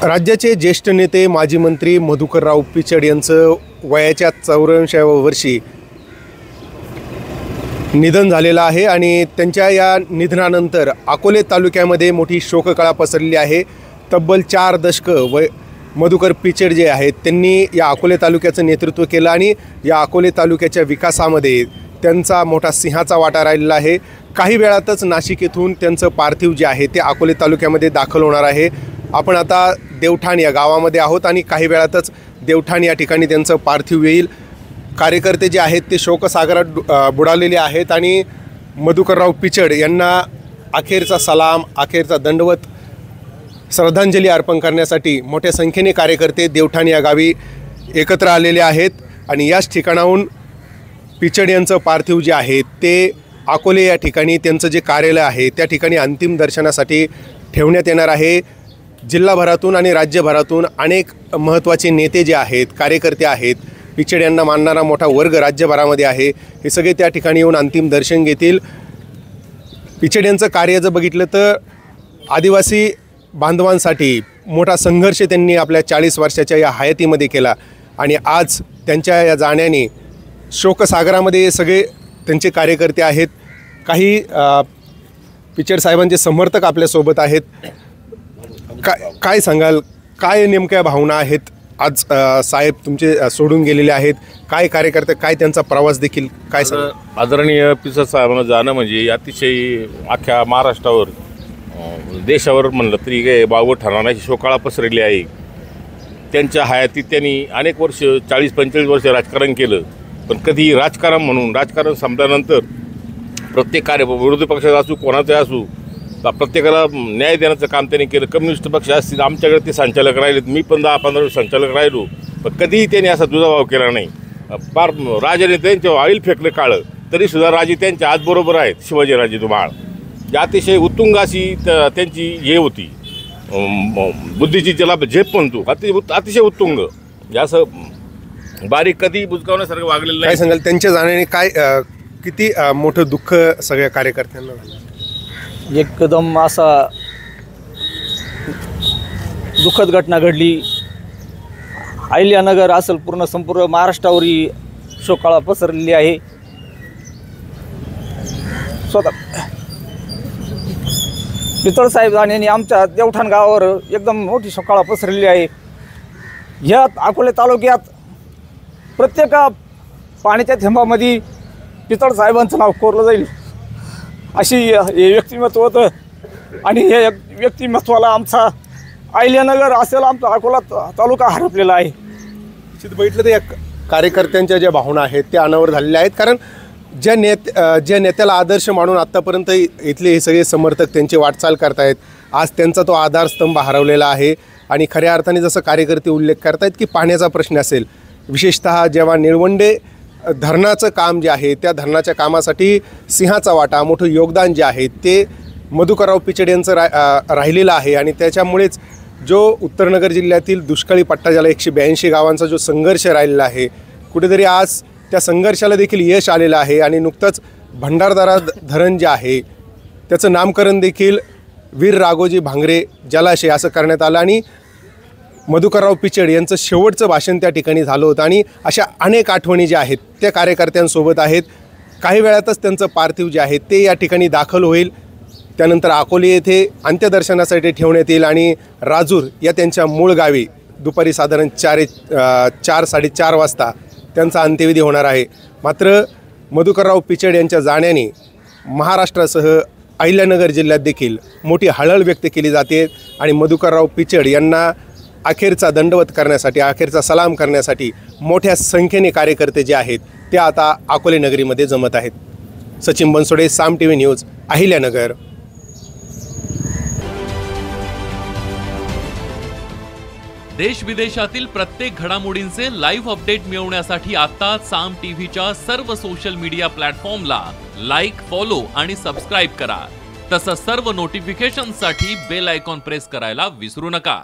राज्याचे ज्येष्ठ नेते माजी मंत्री मधुकरराव पिचड यांचं वयाच्या 84व्या वर्षी निधन झालेलं आहे आणि त्यांच्या या निधनानंतर अकोले तालुक्यामध्ये मोठी शोककळा पसरली आहे। तब्बल 4 दशकं मधुकर पिचड जे आहेत त्यांनी या अकोले तालुक्याचं नेतृत्व केलं आणि या अकोले तालुक्याच्या विकासामध्ये त्यांचा मोठा सिंहाचा वाटा राहिलेला आहे। काही वेळातच नाशिक येथून त्यांचं पार्थिव जे आहे ते अकोले तालुक्यामध्ये दाखल होणार आहे। आपण आता देवठाण या गावामध्ये आहोत आणि काही वेळातच देवठाण या ठिकाणी त्यांचं पार्थिव येईल। कार्यकर्ते जे आहेत ते शोकसागरात बुडालेले आहेत आणि मधुकरराव पिचड यांना अखेरचा सलाम, अखेरचा दंडवत, श्रद्धांजली अर्पण करण्यासाठी मोठ्या संख्येने कार्यकर्ते देवठाण या गावी एकत्र आलेले आहेत आणि याच ठिकाणाहून पिचड यांचं पार्थिव जे आहे ते अकोले या ठिकाणी त्यांचं जे कार्यालय आहे त्या ठिकाणी अंतिम दर्शनासाठी ठेवण्यात येणार आहे। जिल्हाभरातून आणि राज्यभरातून अनेक महत्त्वाचे नेते जे आहेत, कार्यकर्ते आहेत, पिचड यांना मानणारा मोठा वर्ग राज्यभरामध्ये आहे, हे सगळे त्या ठिकाणी येऊन अंतिम दर्शन घेतील। पिचड यांचं कार्य जर बघितलं तर आदिवासी बांधवांसाठी मोठा संघर्ष त्यांनी आपल्या 40 वर्षाच्या या हयातीमध्ये केला आणि आज त्यांच्या या जाण्याने शोकसागरामध्ये सगळे त्यांचे कार्यकर्ते आहेत। काही पिचड साहेबांचे समर्थक आपल्यासोबत आहेत। काय सांगाल, काय नेमक्या भावना आहेत? आज साहेब तुमचे सोडून गेलेले आहेत, काय कार्यकर्ते, काय त्यांचा प्रवास देखील काय सांगा? आदरणीय पिचड साहेबांना जाणं म्हणजे अतिशय अख्ख्या महाराष्ट्रावर, देशावर म्हणलं तरी काही बावं ठरणारी शोककळा पसरली आहे। त्यांच्या हयातीत त्यांनी अनेक वर्ष 40-45 वर्ष राजकारण केलं, पण कधी राजकारण म्हणून राजकारण संपल्यानंतर प्रत्येक कार्य विरोधी पक्षाचा असू कोणाचा असू प्रत्येकाला न्याय देण्याचं काम त्यांनी केलं। कम्युनिस्ट पक्ष असतील, आमच्याकडे ते संचालक राहिलेत, मी पण 10-15 वर्ष संचालक राहिलो, पण कधीही त्यांनी असा दुजाभाव केला नाही। फार राजाने त्यांच्या आईल फेकलं काळं तरीसुद्धा राजे त्यांच्या आज बरोबर आहेत। शिवाजीराजे धुमाळ अतिशय उत्तुंग अशी त्यांची हे होती, बुद्धीची ज्याला झेप म्हणतो, अतिशय उत्तुंग, असं बारीक कधी बुजगावण्यासारखं वागलेलं नाही। काय सांगाल त्यांच्या जाण्याने? काय किती मोठं दुःख सगळ्या कार्यकर्त्यांना? एकदम असा दुःखद घटना घडली। अहिल्यानगर असेल पूर्ण संपूर्ण महाराष्ट्रावरही शोककळा पसरलेली आहे। स्वतः पिचड साहेब यांनी आमच्या देवठाण गावावर एकदम मोठी शोककळा पसरलेली आहे। ह्या अकोले तालुक्यात प्रत्येक पाण्याच्या थेंबामध्ये पिचड साहेबांचं नाव कोरलं जाईल अशी हे व्यक्तिमत्व होतं आणि हे व्यक्तिमत्वाला आमचा अहिल्यानगर असेल आमचा अकोला तालुका हरपलेला आहे। निश्चित बघितलं तर या कार्यकर्त्यांच्या ज्या भावना आहेत त्या अनावर झालेल्या आहेत, कारण ज्या नेत्याला आदर्श मानून आत्तापर्यंत इथले हे सगळे समर्थक त्यांची वाटचाल करतायत, आज त्यांचा तो आधारस्तंभ हरवलेला आहे। आणि खऱ्या अर्थाने जसं कार्यकर्ते उल्लेख करतायत की पाण्याचा प्रश्न असेल, विशेषतः जेव्हा निळवंडे धरणाचं काम जे आहे त्या धरणाच्या कामासाठी सिंहाचा वाटा, मोठं योगदान जे आहे ते मधुकरराव पिचड यांचं राहिलेलं आहे आणि त्याच्यामुळेच जो उत्तरनगर जिल्ह्यातील दुष्काळी पट्टा ज्याला 182 गावांचा जो संघर्ष राहिलेला आहे, कुठेतरी आज त्या संघर्षाला देखील यश आलेलं आहे आणि नुकतंच भंडारदरा धरण जे आहे त्याचं नामकरण देखील वीर राघोजी भांगरे जलाशय असं करण्यात आलं आणि मधुकरराव पिचड यांचं शेवटचं भाषण त्या ठिकाणी झालं होतं आणि अशा अनेक आठवणी ज्या आहेत त्या कार्यकर्त्यांसोबत आहेत। काही वेळातच त्यांचं पार्थिव जे आहे ते या ठिकाणी दाखल होईल, त्यानंतर अकोले येथे अंत्यदर्शनासाठी ठेवण्यात येईल आणि राजूर या त्यांच्या मूळ गावी दुपारी साधारण 4-4:30 वाजता त्यांचा अंत्यविधी होणार आहे। मात्र मधुकरराव पिचड यांच्या जाण्याने महाराष्ट्रासह अहिल्यानगर जिल्ह्यात देखील मोठी हळहळ व्यक्त केली जाते आणि मधुकरराव पिचड यांना अखेरचा दंडवत करण्यासाठी, अखेरचा सलाम करण्यासाठी मोठ्या संख्येने कार्यकर्ते जे आहेत ते आता अकोले नगरीमध्ये जमत आहेत। सचिन बनसोडे, साम टीव्ही न्यूज, अहिल्यानगर। देश विदेशातील प्रत्येक घडामोडींचे लाईव्ह अपडेट मिळवण्यासाठी आता साम टीव्हीच्या सर्व सोशल मीडिया प्लॅटफॉर्मला लाईक, फॉलो आणि सबस्क्राईब करा। तसंच सर्व नोटिफिकेशनसाठी बेल आयकॉन प्रेस करायला विसरू नका।